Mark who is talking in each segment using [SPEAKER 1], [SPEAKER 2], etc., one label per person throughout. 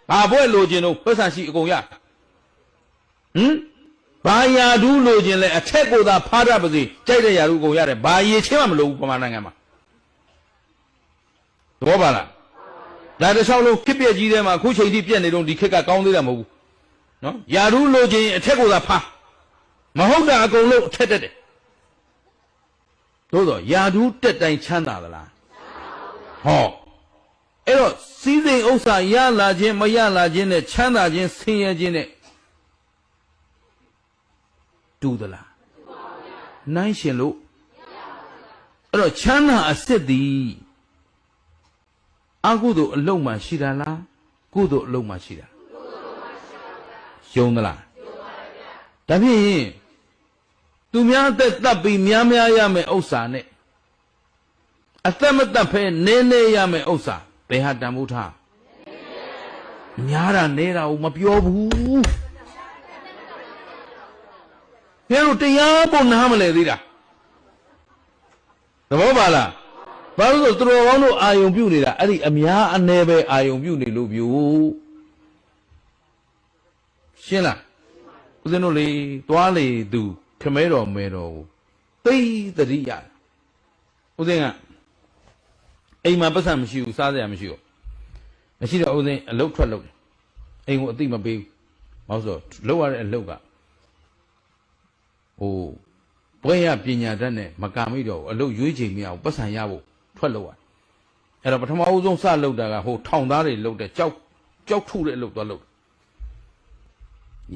[SPEAKER 1] ဘာဘွဲ့လိုချင်တော့ပတ်စံရှိအကုန်ရဘာယာဒူးလိုချင်လဲအထက်ကိုသာဖားရပါစေကြိုက်တဲ့ယာဒူးအကုန်ရတယ်ဘာရေချင်းမှမလိုဘူးပမာနိုင်ငံမှာသဘောပါလားဒါတစ်လျှောက်လုံးခစ်ပြက်ကြီးထဲမှာအခုချိန်ထိပြက်နေတော့ဒီခက်ကကောင်းသေးတာမဟုတ်ဘူးနော်ယာဒူးလိုချင်အထက်ကိုသာဖားမဟုတ်တာအကုန်လုံးအထက်တက်တယ်သို့တော့ယာဒူးတက်တိုင်းချမ်းသာသလားဟောအဲ့တော့စီးစိမ်ဥစ္စာရလာခြင်းမရလာခြင်းနဲ့ချမ်းသာခြင်းဆင်းရဲခြင်းနဲ့တူသလားနိုင်ရှင်လို့အဲ့တော့ချမ်းသာအစစ်သည်အကုသို့အလုံးမှရှိတာလားကုသို့အလုံးမှရှိတာယုံသလားဒါဖြင့်သူများအသက်တပ်ပြီးများများရမယ်ဥစ္စာနဲ့အသက်မတပ်ဖဲနည်းနည်းရမယ်ဥစ္စာဘယ်ဟာတန်ဖိုးထားများတာနေတာကိုမပြောဘူးဘယ်လိုတရားပုံနားမလဲသေးတာသဘောပါလားဘာလို့ဆိုသူတော်ကောင်းတို့အာယုံပြုတ်နေတာအဲ့ဒီအများအ ਨੇ ပဲအာယုံပြုတ်နေလို့ပြုရှင်းလားဦးဇင်းတို့လေသွားလေသူခမဲတော်မဲတော်ကိုသိတတိယဦးဇင်းကအိမ်မှာပတ်စံမရှိဘူးစားစရာမရှိတော့မရှိတော့ဦးဇင်းအလုတ်ထွက်လုပ်တယ်အိမ်ကိုအသိမပေးဘူးဘာလို့ဆိုလောက်ရတဲ့အလုတ်ကဘွဲရပညာတတ်နဲ့မကမိတော့အလုတ်ရွေးချိန်မရဘူးပတ်စံရဖို့ထွက်လို့ရအဲ့တော့ပထမဦးဆုံးစလုပ်တာကဟိုထောင်သားတွေလုပ်တဲ့ကြောက်ထုတဲ့အလုတ်သွားလုပ်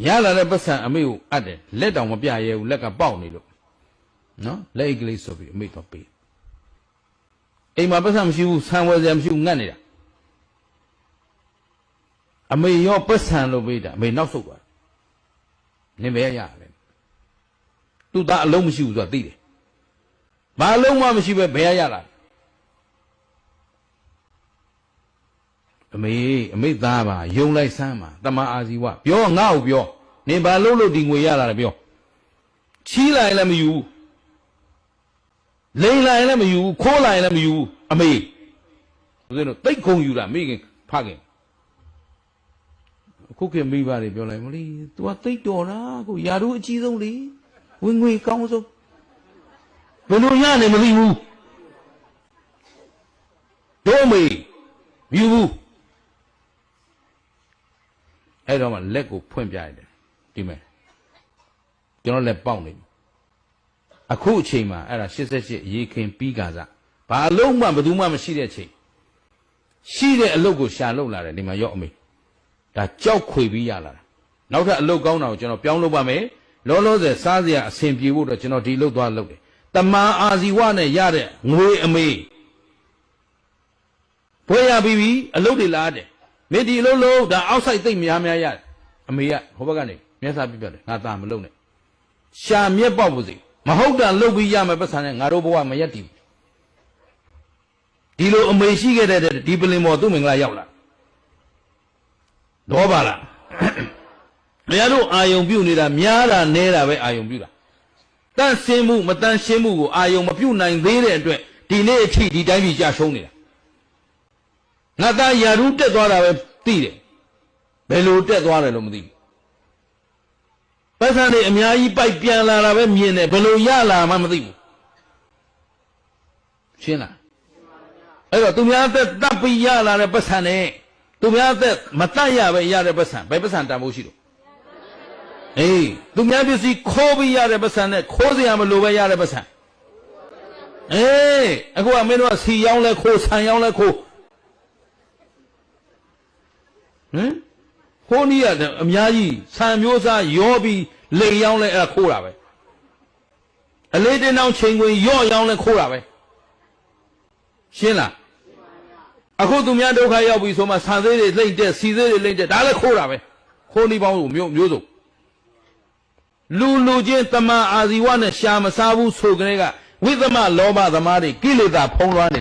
[SPEAKER 1] ရလာတဲ့ပတ်စံအမေကိုအပ်တယ်လက်တောင်မပြရဲဘူးလက်ကပေါက်နေလို့နော်လက်အိတ်ကလေးဆိုပြီးအမေတော့ပေးအိမ်မှာပတ်စံမရှိဘူးဆံဝယ်စရာမရှိဘူးငတ်နေတာအမေရောပတ်စံလို့ပေးတာအမေနောက်ဆုတ်သွားနင်ပဲရတယ်သူ့သားအလုံးမရှိဘူးဆိုတာသိတယ်ဘာအလုံးမှမရှိပဲဘယ်ရလာအမေသားပါယုံလိုက်စမ်းပါတမန်အာဇီဝပြောငါ့ကိုပြောနေဘာလို့ဒီငွေရလာတယ်ပြောချီးလိုက်လည်းမယူလိန်လိုက်လည်းမယူခိုးလိုက်လည်းမယူအမေဦးဇင်းတို့တိတ်ခုံယူတာမိခင်ဖခင်အခုခေတ်မိဘတွေပြောလိုက်မလို့ तू ကတိတ်တော်တာကိုယာတို့အကြီးဆုံးလေဝင်ငွေကောင်းဆုံးဘယ်လိုရနေမသိဘူးတို့မေယူဘူးအဲ့တော့မှလက်ကိုဖွင့်ပြရတယ်ဒီမဲ့ကျွန်တော်လက်ပေါက်နေပြီအခုအချိန်မှာအဲ့ဒါ88ရေခင်ပြီးကာစားဘာအလုံးမှဘယ်သူမှမရှိတဲ့ချိန်ရှိတဲ့အလုပ်ကိုရှာလုပ်လာတယ်ဒီမှာရောက်အမေဒါကြောက်ခွေပြီးရလာတာနောက်ထပ်အလုပ်ကောင်းတာကိုကျွန်တော်ပြောင်းလုပ်ပါမယ်လောလောဆယ်စားစရာအဆင်ပြေဖို့တော့ကျွန်တော်ဒီလုပ်သွားလုပ်တယ်တမန်အာဇီဝနဲ့ရတဲ့ငွေအမေဘွဲရပြီးပြီအလုပ်တွေလာတယ်မင်းဒီအလုပ်လုပ်ဒါအောက်ဆိုင်သိမ့်များရတယ်အမေကဟိုဘက်ကနေမျက်စာပြပြတယ်ငါသားမလုပ်နဲ့ရှာမျက်ပေါက်ပါစေမဟုတ်တာလုပ်ပြီးရမယ်ပတ်စံနဲ့ငါတို့ဘဝမရက်တည်ဒီလိုအမေရှိခဲ့တဲ့ဒီပလင်ပေါ်သူ့မင်္ဂလာရောက်လာတော့ပါလားဘုရားတို့အာယုံပြုနေတာများတာနဲတာပဲအာယုံပြုတာတန့်ရှင်းမှုမတန့်ရှင်းမှုကိုအာယုံမပြုနိုင်သေးတဲ့အတွက်ဒီနေ့အထိဒီတိုင်းပြည်ကြာရှုံးနေတာငါသားယာရုတက်သွားတာပဲသိတယ်ဘယ်လိုတက်သွားတယ်လို့မသိဘူးပတ်စံတွေအများကြီးပိုက်ပြန်လာတာပဲမြင်တယ်ဘယ်လိုရလာမှမသိဘူးရှင်းလားအဲ့တော့သူများသက်တပ်ပြီးရလာတဲ့ပတ်စံနဲ့သူများသက်မတတ်ရပဲရတဲ့ပတ်စံဘယ်ပတ်စံတန်ဖို့ရှိတော့အေးသူများပစ္စည်းခိုးပြီးရတဲ့ပတ်စံနဲ့ခိုးစရာမလိုပဲရတဲ့ပတ်စံအေးအခုကမင်းတို့ကစီရောင်းလဲခိုးဆန်ရောင်းလဲခိုးခိုးနည်းကအများကြီးဆံမျိုးစားရောပြီးလိန်ရောင်းလဲအဲ့ဒါခိုးတာပဲအလေးတင်းအောင်ချိန်ခွင်ရော့ရောင်းလဲခိုးတာပဲရှင်းလားအခုသူများဒုက္ခရောက်ပြီဆိုမှဆံသေးတွေလိမ့်တက်စီသေးတွေလိမ့်တက်ဒါလည်းခိုးတာပဲခိုးနည်းပေါင်းမျိုးစုံလူချင်းတမန်အာဇီဝနဲ့ရှာမစားဘူးဆိုကြတဲ့ကဝိသမလောဘသမားတွေကိလေသာဖုံးလွှမ်းနေ